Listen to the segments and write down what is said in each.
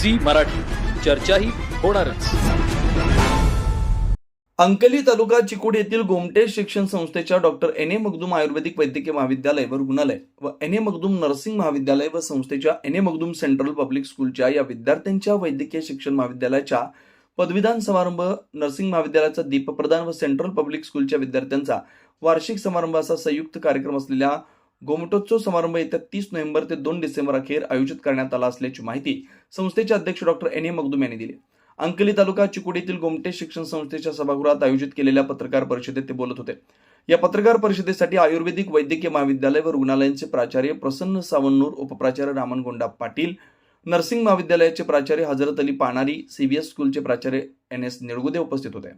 झी मराठी, चर्चा ही होणारच. अंकली तालुका चिकोडी येथील गोमटे शिक्षण संस्थेच्या डॉक्टर एन ए मखदूम आयुर्वेदिक वैद्यकीय महाविद्यालय व रुग्णालय व एन ए मखदूम नर्सिंग महाविद्यालय व संस्थेच्या N A Makhdoom central public स्कूलच्या या विद्यार्थ्यांच्या वैद्यकीय शिक्षण महाविद्यालयाच्या पदवीदान समारंभ, नर्सिंग महाविद्यालयाचा दीपप्रदान व सेंट्रल पब्लिक स्कूलच्या विद्यार्थ्यांचा वार्षिक समारंभ असा संयुक्त कार्यक्रम असलेल्या गोमटोत्सव समारंभ येत्या 30 नोव्हेंबर ते 2 डिसेंबर अखेर आयोजित करण्यात आला असल्याची माहिती संस्थेचे अध्यक्ष डॉक्टर एन ए मखदूम यांनी दिली. अंकली तालुका चिकोडी येथील गोमटे शिक्षण संस्थेच्या सभागृहात आयोजित केलेल्या पत्रकार परिषदेत ते बोलत होते. या पत्रकार परिषदेसाठी आयुर्वेदिक वैद्यकीय महाविद्यालय व रुग्णालयांचे प्राचार्य प्रसन्न सावंतनूर, उपप्राचार्य रामनगोंडा पाटील, नर्सिंग महाविद्यालयाचे प्राचार्य हजरत अली पानारी, सीबीएस स्कूलचे प्राचार्य एन एस निडगुदे उपस्थित होते.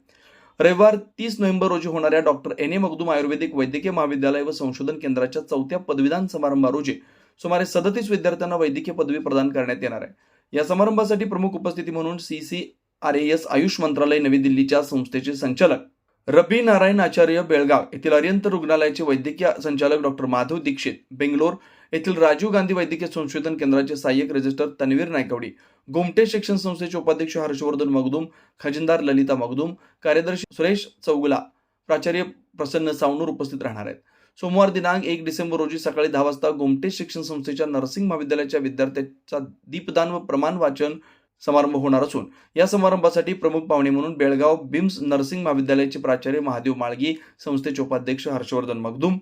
रविवार 30 नोव्हेंबर रोजी होणाऱ्या डॉक्टर एन ए मखदूम आयुर्वेदिक वैद्यकीय महाविद्यालय व संशोधन केंद्राच्या 4थ्या पदवीदान समारंभा रोजी सुमारे 37 विद्यार्थ्यांना वैद्यकीय पदवी प्रदान करण्यात येणार आहे. या समारंभासाठी प्रमुख उपस्थिती म्हणून CCRAS आयुष मंत्रालय नवी दिल्लीच्या संस्थेचे संचालक रबी नारायण आचार्य, बेळगाव येथील अरिहंत रुग्णालयाचे वैद्यकीय संचालक डॉक्टर माधव दीक्षित, बेंगलोर येथील राजीव गांधी वैद्यकीय संशोधन केंद्राचे सहाय्यक रजिस्टर तन्वीर नायकवडी, गोमटे शिक्षण संस्थेचे उपाध्यक्ष हर्षवर्धन मखदूम, खजिनदार ललिता मखदूम, कार्यदर्शी सुरेश चौगुला, प्राचार्य प्रसन्न सावनूर उपस्थित राहणार आहेत. सोमवार दिनांक 1 डिसेंबर रोजी सकाळी 10 वाजता गोमटे शिक्षण संस्थेच्या नर्सिंग महाविद्यालयाच्या विद्यार्थ्यांचा दीपदान व प्रमाण वाचन समारंभ होणार असून या समारंभासाठी प्रमुख पाहुणे म्हणून बेळगाव बिम्स नर्सिंग महाविद्यालयाचे प्राचार्य महादेव माळगी, संस्थेचे उपाध्यक्ष हर्षवर्धन मखदूम,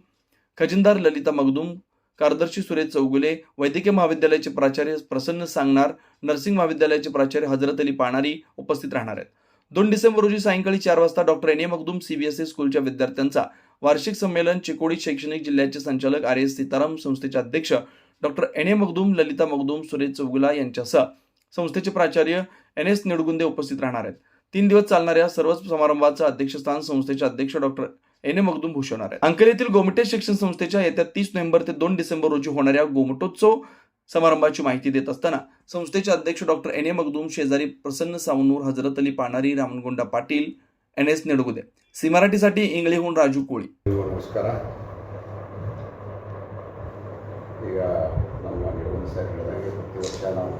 खजिनदार ललिता मखदूम, कार्यदर्शी सुरेश चौगुले, वैद्यकीय महाविद्यालयाचे प्राचार्य प्रसन्न सांगणार, नर्सिंग महाविद्यालयाचे प्राचार्य हजरत अली पानारी उपस्थित राहणार आहेत. 2 डिसेंबर रोजी सायंकाळी 4 वाजता doctor N A Makhdoom CBSE स्कूलच्या विद्यार्थ्यांचा वार्षिक संमेलन चिकोडी शैक्षणिक जिल्ह्याचे संचालक RS सीताराम, संस्थेचे अध्यक्ष doctor N A Makhdoom, Lalita Makhdoom, Suresh Chougula यांच्यासह संस्थेचे प्राचार्य NS निडगुंदे उपस्थित राहणार आहेत. 3 दिवस चालणाऱ्या सर्व समारंभाचं अध्यक्षस्थान संस्थेचे अध्यक्ष डॉक्टर एन ए मखदूम भूषवणार आहेत. अंकली येथील गोमटे शिक्षण संस्थेच्या येत्या 30 नोव्हेंबर ते 2 डिसेंबर रोजी होणाऱ्या गोमटोत्सव समारंभाची माहिती देत असताना संस्थेचे अध्यक्ष डॉक्टर एन ए मखदूम, शेजारी प्रसन्न सावनूर, हजरत अली पानारी, रामनगोंडा पाटील, NS निडगुदे. सी मराठीसाठी इंगळीहून राजू कोळी. ನಮಸ್ಕಾರ. ಈಗ ನಮ್ಮ ನಿಡಗುಂದಿ ಸರ್ ಹೇಳಿದಂಗೆ ಪ್ರತಿ ವರ್ಷ ನಾವು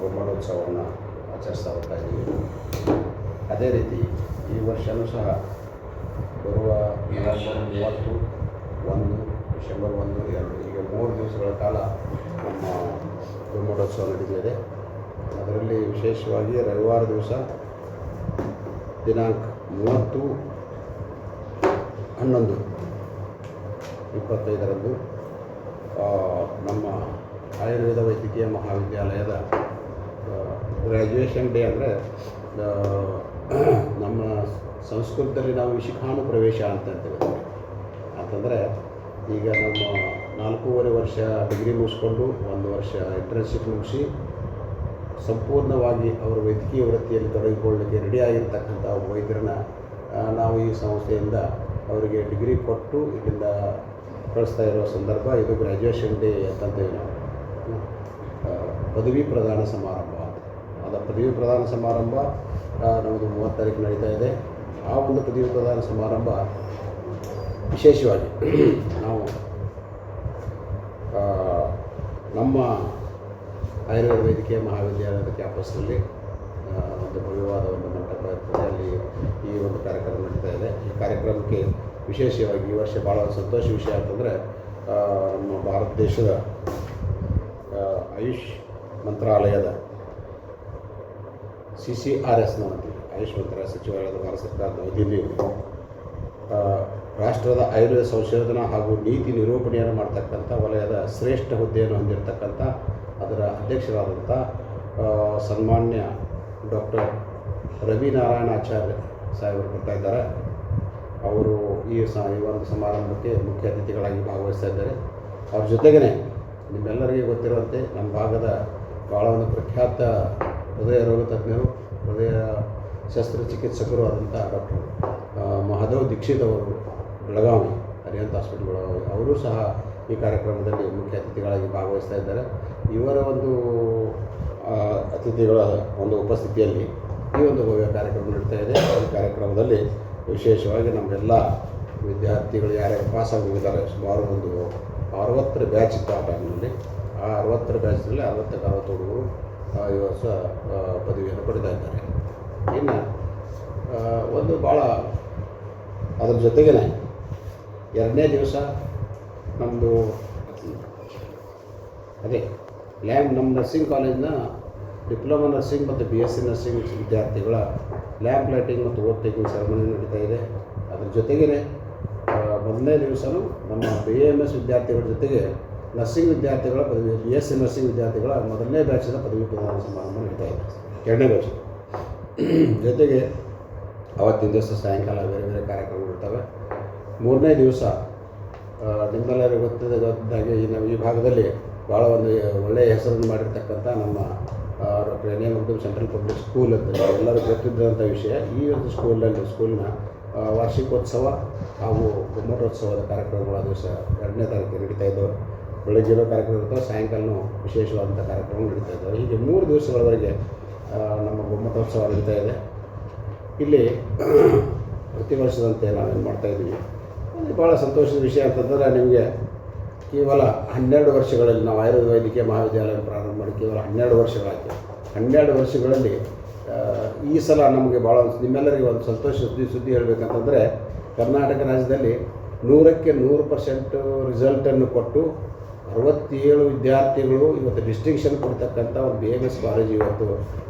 ಗೋಮಟೋತ್ಸವವನ್ನು ಆಚರಿಸ್ತಾ ಹೋಗ್ತಾ ಇದ್ದೀವಿ. ಅದೇ ರೀತಿ ಈ ವರ್ಷವೂ ಸಹ ಬರುವ ನವೆಂಬರ್ 30, 1, ಡಿಸೆಂಬರ್ 1, 2 ಹೀಗೆ 3 ದಿವಸಗಳ ಕಾಲ ನಮ್ಮ ಗೋಮಟೋತ್ಸವ ನಡೀತಿದೆ. ಅದರಲ್ಲಿ ವಿಶೇಷವಾಗಿ ರವಿವಾರ ದಿವಸ ದಿನಾಂಕ 30/11/25 ನಮ್ಮ ಆಯುರ್ವೇದ ವೈದ್ಯಕೀಯ ಮಹಾವಿದ್ಯಾಲಯದ ಗ್ರ್ಯಾಜುಯೇಷನ್ ಡೇ. ಅಂದರೆ ನಮ್ಮ ಸಂಸ್ಕೃತದಲ್ಲಿ ನಾವು ಶಿಖಾನು ಪ್ರವೇಶ ಅಂತ ಹೇಳ್ತೇವೆ. ಅಂತಂದರೆ ಈಗ ನಮ್ಮ 4.5 ವರ್ಷ ಡಿಗ್ರಿ ಮುಗಿಸ್ಕೊಂಡು 1 ವರ್ಷ ಇಂಟರ್ನ್ಶಿಪ್ ಮುಗಿಸಿ ಸಂಪೂರ್ಣವಾಗಿ ಅವರ ವೈದ್ಯಕೀಯ ವೃತ್ತಿಯಲ್ಲಿ ತೊಡಗಿಕೊಳ್ಳಲಿಕ್ಕೆ ರೆಡಿಯಾಗಿರ್ತಕ್ಕಂಥ ವೈದ್ಯರನ್ನ ನಾವು ಈ ಸಂಸ್ಥೆಯಿಂದ ಅವರಿಗೆ ಡಿಗ್ರಿ ಕೊಟ್ಟು ಇಲ್ಲಿಂದ ಕಳಿಸ್ತಾ ಇರೋ ಸಂದರ್ಭ ಇದು ಗ್ರ್ಯಾಜುಯೇಷನ್ ಡೇ ಅಂತಂತೇವೆ ನಾವು. ಪದವಿ ಪ್ರದಾನ ಸಮಾರಂಭ ಅದು ಪದವಿ ಪ್ರದಾನ ಸಮಾರಂಭ ನಮ್ಮದು 30 ತಾರೀಕು ನಡೀತಾ ಇದೆ. ಆ ಒಂದು ಪದವಿ ಪ್ರದಾನ ಸಮಾರಂಭ ವಿಶೇಷವಾಗಿ ನಾವು ನಮ್ಮ ಆಯುರ್ವೇದ ವೈದ್ಯಕೀಯ ಮಹಾವಿದ್ಯಾಲಯದ ಕ್ಯಾಂಪಸ್ನಲ್ಲಿ ಒಂದು ಭವ್ಯವಾದ ಒಂದು ಮಂಟಪ ಇರ್ತದೆ. ಅಲ್ಲಿ ಈ ಒಂದು ಕಾರ್ಯಕ್ರಮ ನಡೀತಾ ಇದೆ. ಈ ಕಾರ್ಯಕ್ರಮಕ್ಕೆ ವಿಶೇಷವಾಗಿ ಈ ವರ್ಷ ಭಾಳ ಸಂತೋಷ ವಿಷಯ ಅಂತಂದರೆ ನಮ್ಮ ಭಾರತ ದೇಶದ ಆಯುಷ್ ಮಂತ್ರಾಲಯದ CCRS ಅಂತೀವಿ, ಆಯುಷ್ ಮಂತ್ರಾಲಯ ಸಚಿವಾಲಯದ ಭಾರತ ಸರ್ಕಾರದ ನವದೆಹಲಿಯಲ್ಲಿ ರಾಷ್ಟ್ರದ ಆಯುರ್ವೇದ ಸಂಶೋಧನಾ ಹಾಗೂ ನೀತಿ ನಿರೂಪಣೆಯನ್ನು ಮಾಡ್ತಕ್ಕಂಥ ವಲಯದ ಶ್ರೇಷ್ಠ ಹುದ್ದೆಯನ್ನು ಹೊಂದಿರತಕ್ಕಂಥ ಅದರ ಅಧ್ಯಕ್ಷರಾದಂಥ ಸನ್ಮಾನ್ಯ ಡಾಕ್ಟರ್ ರವಿ ನಾರಾಯಣ ಆಚಾರ್ಯ ಸಾಹೇಬರು ಬರ್ತಾ ಇದ್ದಾರೆ. ಅವರು ಈ ಒಂದು ಸಮಾರಂಭಕ್ಕೆ ಮುಖ್ಯ ಅತಿಥಿಗಳಾಗಿ ಭಾಗವಹಿಸ್ತಾ ಇದ್ದಾರೆ. ಅವ್ರ ಜೊತೆಗೇ ನಿಮ್ಮೆಲ್ಲರಿಗೆ ಗೊತ್ತಿರುವಂತೆ ನಮ್ಮ ಭಾಗದ ಭಾಳ ಒಂದು ಪ್ರಖ್ಯಾತ ಹೃದಯ ರೋಗ ತಜ್ಞರು, ಹೃದಯ ಶಸ್ತ್ರಚಿಕಿತ್ಸಕರು ಆದಂಥ ಡಾಕ್ಟರ್ ಮಹಾದೇವ್ ದೀಕ್ಷಿತ್ ಅವರು, ಬೆಳಗಾವಿ ಅರಿಹಂತ್ ಹಾಸ್ಪಿಟಲ್ ಬೆಳಗಾವಿ, ಅವರು ಸಹ ಈ ಕಾರ್ಯಕ್ರಮದಲ್ಲಿ ಮುಖ್ಯ ಅತಿಥಿಗಳಾಗಿ ಭಾಗವಹಿಸ್ತಾ ಇದ್ದಾರೆ. ಇವರ ಒಂದು ಅತಿಥಿಗಳ ಒಂದು ಉಪಸ್ಥಿತಿಯಲ್ಲಿ ಈ ಒಂದು ಭವ್ಯ ಕಾರ್ಯಕ್ರಮ ನಡೀತಾ ಇದೆ. ಈ ಕಾರ್ಯಕ್ರಮದಲ್ಲಿ ವಿಶೇಷವಾಗಿ ನಮ್ಮೆಲ್ಲ ವಿದ್ಯಾರ್ಥಿಗಳು ಯಾರ್ಯಾರು ಪಾಸಾಗಿ ಹೋಗಿದ್ದಾರೆ, ಸುಮಾರು ಒಂದು 60 ಬ್ಯಾಚ್ ಇತ್ತು ಆ ಟೈಮ್ನಲ್ಲಿ. ಆ 60 ಬ್ಯಾಚ್ನಲ್ಲಿ 60 ಹುಡುಗರು ಈ ವರ್ಷ ಪದವಿಯನ್ನು ಪಡಿತಾ ಇದ್ದಾರೆ. ಇನ್ನು ಒಂದು ಭಾಳ ಅದ್ರ ಜೊತೆಗೇ ಎರಡನೇ ದಿವಸ ನಮ್ಮದು ನಮ್ಮ ನರ್ಸಿಂಗ್ ಕಾಲೇಜಿನ ಡಿಪ್ಲೊಮಾ ನರ್ಸಿಂಗ್ ಮತ್ತು BSc ನರ್ಸಿಂಗ್ ವಿದ್ಯಾರ್ಥಿಗಳ ಲ್ಯಾಂಪ್ ಲೈಟಿಂಗ್ ಮತ್ತು ಓತ್ ಟೇಕಿಂಗ್ ಸೆರೆಮನಿ ನಡೀತಾ ಇದೆ. ಅದ್ರ ಜೊತೆಗೇ ಮೊದಲನೇ ದಿವಸನೂ ನಮ್ಮ BAMS ವಿದ್ಯಾರ್ಥಿಗಳ ಜೊತೆಗೆ ನರ್ಸಿಂಗ್ ವಿದ್ಯಾರ್ಥಿಗಳ ಪದವಿ BSc ನರ್ಸಿಂಗ್ ವಿದ್ಯಾರ್ಥಿಗಳ ಮೊದಲನೇ ಬ್ಯಾಚಿನ ಪದವಿ ಪ್ರದಾನ ಸಮಾರಂಭ ನಡೀತಾ ಇದೆ, ಎರಡನೇ ಬ್ಯಾಚ್. ಜೊತೆಗೆ ಅವತ್ತಿನ ದಿವಸ ಸಾಯಂಕಾಲ ಬೇರೆ ಬೇರೆ ಕಾರ್ಯಕ್ರಮಗಳು ಇರ್ತವೆ. ಮೂರನೇ ದಿವಸ ನಿಮ್ಮೆಲ್ಲರಿಗೂ ಗೊತ್ತಿದ್ದಾಗೆ ಈ ಭಾಗದಲ್ಲಿ ಭಾಳ ಒಂದು ಒಳ್ಳೆಯ ಹೆಸರನ್ನು ಮಾಡಿರ್ತಕ್ಕಂಥ ನಮ್ಮ doctor N A Magdum central public school ಅಂತ ಎಲ್ಲರೂ ಗೊತ್ತಿದ್ದಂಥ ವಿಷಯ. ಈ ಒಂದು ಸ್ಕೂಲಿನ ವಾರ್ಷಿಕೋತ್ಸವ ಹಾಗೂ ಗುಮ್ಮಟೋತ್ಸವದ ಕಾರ್ಯಕ್ರಮಗಳು ಆ ದಿವಸ 2ನೇ ತಾರೀಕಿಗೆ ನಡೀತಾ ಇದ್ದವು. ಬೆಳಗ್ಗೆ ಇರೋ ಕಾರ್ಯಕ್ರಮ ಇರ್ತವೆ, ಸಾಯಂಕಾಲನೂ ವಿಶೇಷವಾದಂಥ ಕಾರ್ಯಕ್ರಮ ನಡೀತಾ ಇದ್ದಾವೆ. ಹೀಗೆ 3 ದಿವಸಗಳವರೆಗೆ ನಮ್ಮ ಗುಮ್ಮಟೋತ್ಸವ ನಡೀತಾ ಇದೆ. ಇಲ್ಲಿ ಪ್ರತಿ ವರ್ಷದಂತೆ ನಾವೇನು ಮಾಡ್ತಾಯಿದ್ದೀವಿ, ಭಾಳ ಸಂತೋಷದ ವಿಷಯ ಅಂತಂದರೆ ನಿಮಗೆ ಕೇವಲ 12 ವರ್ಷಗಳಲ್ಲಿ ನಾವು ಆಯುರ್ವೇದ ವೈದ್ಯಕೀಯ ಮಹಾವಿದ್ಯಾಲಯ ಪ್ರಾರಂಭ ಮಾಡಿ ಕೇವಲ 12 ವರ್ಷಗಳಾಯಿತು. 12 ವರ್ಷಗಳಲ್ಲಿ ಈ ಸಲ ನಮಗೆ ಭಾಳ ನಿಮ್ಮೆಲ್ಲರಿಗೆ ಒಂದು ಸಂತೋಷ ಸುದ್ದಿ ಹೇಳಬೇಕಂತಂದರೆ, ಕರ್ನಾಟಕ ರಾಜ್ಯದಲ್ಲಿ 100ಕ್ಕೆ 100% ರಿಸಲ್ಟನ್ನು ಕೊಟ್ಟು 67 ವಿದ್ಯಾರ್ಥಿಗಳು ಇವತ್ತು ಡಿಸ್ಟಿಂಕ್ಷನ್ ಕೊಡ್ತಕ್ಕಂಥ ಒಂದು BAMS ಕಾಲೇಜ್ ಇವತ್ತು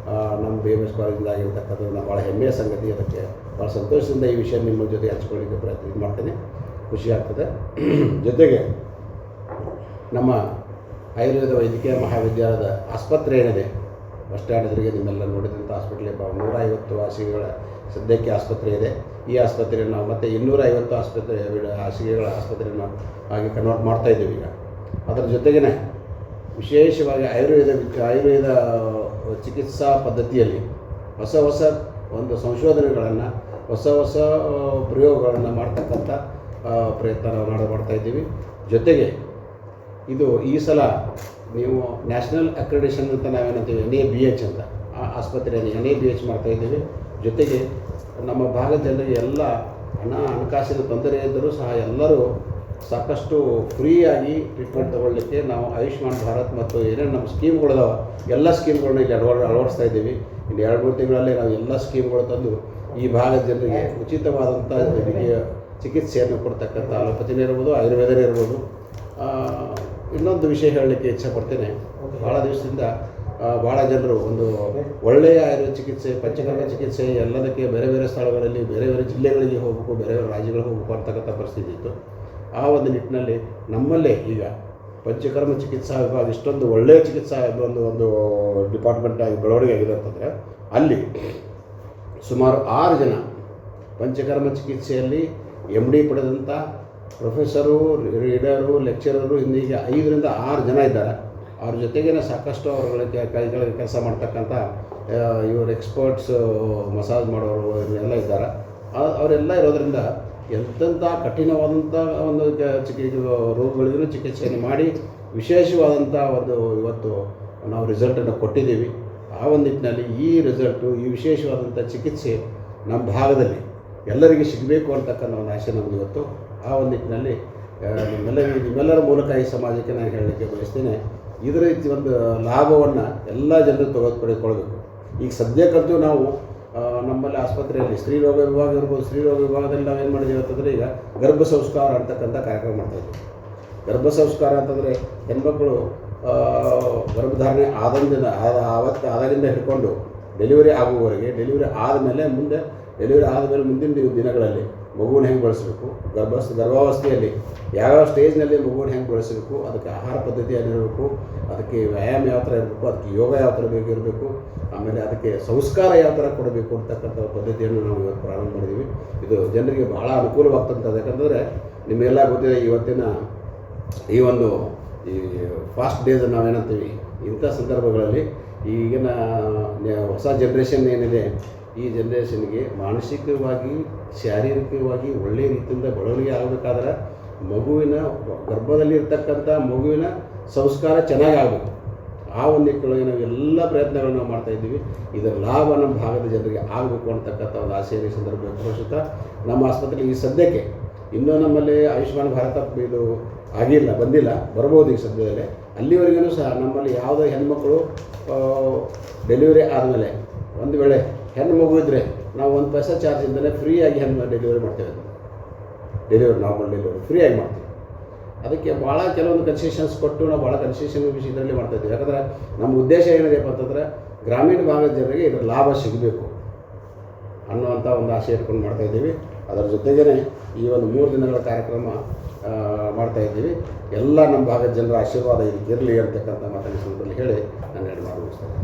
ನಮ್ಮ BAMS ಕಾಲೇಜಿಂದ ಆಗಿರ್ತಕ್ಕಂಥದ್ದು ನಾನು ಭಾಳ ಹೆಮ್ಮೆಯ ಸಂಗತಿ. ಅದಕ್ಕೆ ಭಾಳ ಸಂತೋಷದಿಂದ ಈ ವಿಷಯ ನಿಮ್ಮ ಜೊತೆ ಹಂಚ್ಕೊಳ್ಳಿಕ್ಕೆ ಪ್ರಯತ್ನ ಮಾಡ್ತೇನೆ, ಖುಷಿ ಆಗ್ತದೆ. ಜೊತೆಗೆ ನಮ್ಮ ಆಯುರ್ವೇದ ವೈದ್ಯಕೀಯ ಮಹಾವಿದ್ಯಾಲಯದ ಆಸ್ಪತ್ರೆ ಏನಿದೆ, ಬಸ್ ಸ್ಟ್ಯಾಂಡ್ ಎದುರಿಗೆ ನಿಮ್ಮೆಲ್ಲ ನೋಡಿದಂಥ ಹಾಸ್ಪಿಟ್ಲಿಗೆ 150 ಹಾಸಿಗೆಗಳ ಸದ್ಯಕ್ಕೆ ಆಸ್ಪತ್ರೆ ಇದೆ. ಈ ಆಸ್ಪತ್ರೆಯನ್ನು ನಾವು ಮತ್ತೆ 250 ಹಾಸಿಗೆಗಳ ಆಸ್ಪತ್ರೆಯನ್ನು ಹಾಗೆ ಕನ್ವರ್ಟ್ ಮಾಡ್ತಾಯಿದ್ದೀವಿ ಈಗ. ಅದರ ಜೊತೆಗೇ ವಿಶೇಷವಾಗಿ ಆಯುರ್ವೇದ ಚಿಕಿತ್ಸಾ ಪದ್ಧತಿಯಲ್ಲಿ ಹೊಸ ಒಂದು ಸಂಶೋಧನೆಗಳನ್ನು, ಹೊಸ ಪ್ರಯೋಗಗಳನ್ನು ಮಾಡ್ತಕ್ಕಂಥ ಪ್ರಯತ್ನ ನಾವು ಮಾಡ್ತಾಯಿದ್ದೀವಿ. ಜೊತೆಗೆ ಇದು ಈ ಸಲ ನೀವು ನ್ಯಾಷನಲ್ ಅಕ್ರೆಡಿಷನ್ ಅಂತ ನಾವೇನಂತೀವಿ NABH ಅಂತ, ಆ ಆಸ್ಪತ್ರೆಯಲ್ಲಿ NABH ಮಾಡ್ತಾಯಿದ್ದೀವಿ. ಜೊತೆಗೆ ನಮ್ಮ ಭಾಗದ ಜನರಿಗೆ ಎಲ್ಲ ಹಣಕಾಸಿನ ತೊಂದರೆ ಇದ್ದರೂ ಸಹ ಎಲ್ಲರೂ ಸಾಕಷ್ಟು ಫ್ರೀಯಾಗಿ ಟ್ರೀಟ್ಮೆಂಟ್ ತೊಗೊಳ್ಳಿಕ್ಕೆ ನಾವು ಆಯುಷ್ಮಾನ್ ಭಾರತ್ ಮತ್ತು ಏನೇನು ನಮ್ಮ ಸ್ಕೀಮ್ಗಳಿದಾವೆ ಎಲ್ಲ ಸ್ಕೀಮ್ಗಳನ್ನ ಇಲ್ಲಿ ಅಳವಡಿಸ್ತಾ ಇದ್ದೀವಿ. ಇನ್ನು 2-3 ತಿಂಗಳಲ್ಲಿ ನಾವು ಎಲ್ಲ ಸ್ಕೀಮ್ಗಳು ತಂದು ಈ ಭಾಗದ ಜನರಿಗೆ ಉಚಿತವಾದಂಥ ಚಿಕಿತ್ಸೆಯನ್ನು ಕೊಡ್ತಕ್ಕಂಥ ಅಲೋಪತಿನೇ ಇರ್ಬೋದು, ಆಯುರ್ವೇದನೇ ಇರ್ಬೋದು. ಇನ್ನೊಂದು ವಿಷಯ ಹೇಳಲಿಕ್ಕೆ ಇಚ್ಛೆಪಡ್ತೇನೆ. ಭಾಳ ದಿವಸದಿಂದ ಭಾಳ ಜನರು ಒಂದು ಒಳ್ಳೆಯ ಆಯುರ್ವೇದ ಚಿಕಿತ್ಸೆ, ಪಂಚಕರ್ಮ ಚಿಕಿತ್ಸೆ ಎಲ್ಲದಕ್ಕೆ ಬೇರೆ ಬೇರೆ ಸ್ಥಳಗಳಲ್ಲಿ, ಬೇರೆ ಬೇರೆ ಜಿಲ್ಲೆಗಳಿಗೆ ಹೋಗಬೇಕು, ಬೇರೆ ಬೇರೆ ರಾಜ್ಯಗಳಿಗೆ ಹೋಗಬೇಕು ಅಂತಕ್ಕಂಥ ಪರಿಸ್ಥಿತಿ ಇತ್ತು. ಆ ಒಂದು ನಿಟ್ಟಿನಲ್ಲಿ ನಮ್ಮಲ್ಲೇ ಈಗ ಪಂಚಕರ್ಮ ಚಿಕಿತ್ಸಾ ವಿಭಾಗ ಇಷ್ಟೊಂದು ಒಳ್ಳೆಯ ಚಿಕಿತ್ಸಾ ಒಂದು ಡಿಪಾರ್ಟ್ಮೆಂಟ್ ಆಗಿ ಬೆಳವಣಿಗೆ ಆಗಿದೆ ಅಂತಂದರೆ, ಅಲ್ಲಿ ಸುಮಾರು 6 ಜನ ಪಂಚಕರ್ಮ ಚಿಕಿತ್ಸೆಯಲ್ಲಿ MD ಪಡೆದಂಥ ಪ್ರೊಫೆಸರು, ರೀಡರು, ಲೆಕ್ಚರರು ಇಂದಿಗೆ 5ರಿಂದ 6 ಜನ ಇದ್ದಾರೆ. ಅವ್ರ ಜೊತೆಗೇ ಸಾಕಷ್ಟು ಅವರುಗಳಿಗೆ ಕೈಗಳಿಗೆ ಕೆಲಸ ಮಾಡ್ತಕ್ಕಂಥ ಇವರು ಎಕ್ಸ್ಪರ್ಟ್ಸ್, ಮಸಾಜ್ ಮಾಡೋರು ಇವರೆಲ್ಲ ಇದ್ದಾರೆ. ಅವರೆಲ್ಲ ಇರೋದರಿಂದ ಎಂತೆಂಥ ಕಠಿಣವಾದಂಥ ಒಂದು ರೋಗಗಳಿಗೂ ಚಿಕಿತ್ಸೆಯನ್ನು ಮಾಡಿ ವಿಶೇಷವಾದಂಥ ಒಂದು ಇವತ್ತು ನಾವು ರಿಸಲ್ಟನ್ನು ಕೊಟ್ಟಿದ್ದೀವಿ. ಆ ಒಂದು ನಿಟ್ಟಿನಲ್ಲಿ ಈ ರಿಸಲ್ಟು, ಈ ವಿಶೇಷವಾದಂಥ ಚಿಕಿತ್ಸೆ ನಮ್ಮ ಭಾಗದಲ್ಲಿ ಎಲ್ಲರಿಗೆ ಸಿಗಬೇಕು ಅಂತಕ್ಕಂಥ ಒಂದು ಆಸೆ ನಮ್ಮದು ಇವತ್ತು. ಆ ಒಂದು ನಿಟ್ಟಿನಲ್ಲಿ ನಿಮ್ಮೆಲ್ಲರ ಮೂಲಕ ಈ ಸಮಾಜಕ್ಕೆ ನಾನು ಹೇಳಲಿಕ್ಕೆ ಬಯಸ್ತೇನೆ. ಇದರ ಒಂದು ಲಾಭವನ್ನು ಎಲ್ಲ ಜನರು ಪಡೆದುಕೊಳ್ಬೇಕು. ಈಗ ಸದ್ಯಕ್ಕಂತೂ ನಾವು ನಮ್ಮಲ್ಲಿ ಆಸ್ಪತ್ರೆಯಲ್ಲಿ ಸ್ತ್ರೀರೋಗ ವಿಭಾಗ ಇರ್ಬೋದು, ಸ್ತ್ರೀರೋಗ ವಿಭಾಗದಲ್ಲಿ ನಾವೇನು ಮಾಡಿದ್ದೀವಿ ಅಂತಂದರೆ, ಈಗ ಗರ್ಭ ಸಂಸ್ಕಾರ ಅಂತಕ್ಕಂಥ ಕಾರ್ಯಕ್ರಮ ಮಾಡ್ತಾಯಿದ್ದೀವಿ. ಗರ್ಭ ಸಂಸ್ಕಾರ ಅಂತಂದರೆ ಹೆಣ್ಮಕ್ಕಳು ಗರ್ಭಧಾರಣೆ ಆದಾಗಿಂದ ಹಿಡ್ಕೊಂಡು ಡೆಲಿವರಿ ಆಗುವವರೆಗೆ, ಡೆಲಿವರಿ ಆದಮೇಲೆ ಮುಂದಿನ ದಿನಗಳಲ್ಲಿ ಮಗುವನ್ನು ಹೆಂಗೆ ಬೆಳೆಸಬೇಕು, ಗರ್ಭಾವಸ್ಥೆಯಲ್ಲಿ ಯಾವ್ಯಾವ ಸ್ಟೇಜ್ನಲ್ಲಿ ಮಗುವನ್ನು ಹೆಂಗೆ ಬೆಳೆಸಬೇಕು, ಅದಕ್ಕೆ ಆಹಾರ ಪದ್ಧತಿ ಏನಿರಬೇಕು, ಅದಕ್ಕೆ ವ್ಯಾಯಾಮ ಯಾವ ಥರ ಇರಬೇಕು, ಅದಕ್ಕೆ ಯೋಗ ಯಾವ ಥರ ಇರಬೇಕು, ಆಮೇಲೆ ಅದಕ್ಕೆ ಸಂಸ್ಕಾರ ಯಾವ ಥರ ಕೊಡಬೇಕು ಅಂತಕ್ಕಂಥ ಪದ್ಧತಿಯನ್ನು ನಾವು ಇವತ್ತು ಪ್ರಾರಂಭ ಮಾಡಿದ್ದೀವಿ. ಇದು ಜನರಿಗೆ ಬಹಳ ಅನುಕೂಲವಾಗ್ತಂಥದ್ದು. ಯಾಕಂದರೆ ನಿಮಗೆಲ್ಲ ಗೊತ್ತಿದೆ, ಇವತ್ತಿನ ಈ ಫಾಸ್ಟ್ ಡೇಸ್ ನಾವೇನಂತೀವಿ, ಇಂಥ ಸಂದರ್ಭಗಳಲ್ಲಿ ಈಗಿನ ಹೊಸ ಜನ್ರೇಷನ್ ಏನಿದೆ, ಈ ಜನ್ರೇಷನ್ಗೆ ಮಾನಸಿಕವಾಗಿ, ಶಾರೀರಿಕವಾಗಿ ಒಳ್ಳೆಯ ರೀತಿಯಿಂದ ಬೆಳವಣಿಗೆ ಆಗಬೇಕಾದ್ರೆ ಗರ್ಭದಲ್ಲಿರ್ತಕ್ಕಂಥ ಮಗುವಿನ ಸಂಸ್ಕಾರ ಚೆನ್ನಾಗಿ ಆಗಬೇಕು. ಆ ಒಂದು ನಿಟ್ಟಿನೊಳಗೆ ನಾವು ಎಲ್ಲ ಪ್ರಯತ್ನಗಳನ್ನು ನಾವು ಮಾಡ್ತಾಯಿದ್ದೀವಿ. ಇದರ ಲಾಭ ನಮ್ಮ ಭಾಗದ ಜನರಿಗೆ ಆಗಬೇಕು ಅಂತಕ್ಕಂಥ ಒಂದು ಆಸೆಯನ್ನು ಈ ಸಂದರ್ಭದಲ್ಲಿ ಪ್ರಸ್ತುತ ನಮ್ಮ ಆಸ್ಪತ್ರೆಯಲ್ಲಿ ಈ ಸದ್ಯಕ್ಕೆ ಇನ್ನೂ ನಮ್ಮಲ್ಲಿ ಆಯುಷ್ಮಾನ್ ಭಾರತ ಇದು ಆಗಿಲ್ಲ, ಬಂದಿಲ್ಲ, ಬರ್ಬೋದು ಈಗ ಸದ್ಯದಲ್ಲೇ. ಅಲ್ಲಿವರೆಗೂ ಸಹ ನಮ್ಮಲ್ಲಿ ಯಾವುದೇ ಹೆಣ್ಮಕ್ಳು ಡೆಲಿವರಿ ಆದಮೇಲೆ ಒಂದು ವೇಳೆ ಹೆಣ್ಣು ಮಗು ಇದ್ದರೆ ನಾವು 1 ಪೈಸಾ ಚಾರ್ಜ್ ಇದ್ದರೆ ಫ್ರೀಯಾಗಿ ಹೆಣ್ಣು ಡೆಲಿವರಿ ಮಾಡ್ತೇವೆ. ನಾರ್ಮಲ್ ಡೆಲಿವರಿ ಫ್ರೀಯಾಗಿ ಮಾಡ್ತೀವಿ. ಅದಕ್ಕೆ ಭಾಳ ಕೆಲವೊಂದು ಕನ್ಸೆಷನ್ಸ್ ಕೊಟ್ಟು ನಾವು ಭಾಳ ಕನ್ಸೆಷನ್ ವಿಷಯದಲ್ಲಿ ಮಾಡ್ತಾಯಿದ್ದೀವಿ. ಯಾಕಂದರೆ ನಮ್ಮ ಉದ್ದೇಶ ಏನಿದೆಯಪ್ಪ ಅಂತಂದರೆ ಗ್ರಾಮೀಣ ಭಾಗದ ಜನರಿಗೆ ಇದರ ಲಾಭ ಸಿಗಬೇಕು ಅನ್ನುವಂಥ ಒಂದು ಆಸೆ ಇಟ್ಕೊಂಡು ಮಾಡ್ತಾಯಿದ್ದೀವಿ. ಅದರ ಜೊತೆಗೇ ಈ ಒಂದು 3 ದಿನಗಳ ಕಾರ್ಯಕ್ರಮ ಮಾಡ್ತಾಯಿದ್ದೀವಿ. ಎಲ್ಲ ನಮ್ಮ ಭಾಗದ ಜನರ ಆಶೀರ್ವಾದ ಇದಕ್ಕಿರಲಿ ಅಂತಕ್ಕಂಥ ಮಾತನ್ನು ಸಂದರ್ಭದಲ್ಲಿ ಹೇಳಿ ನಾನು 2 ಮಾತು ಮುಗಿಸ್ತೇನೆ.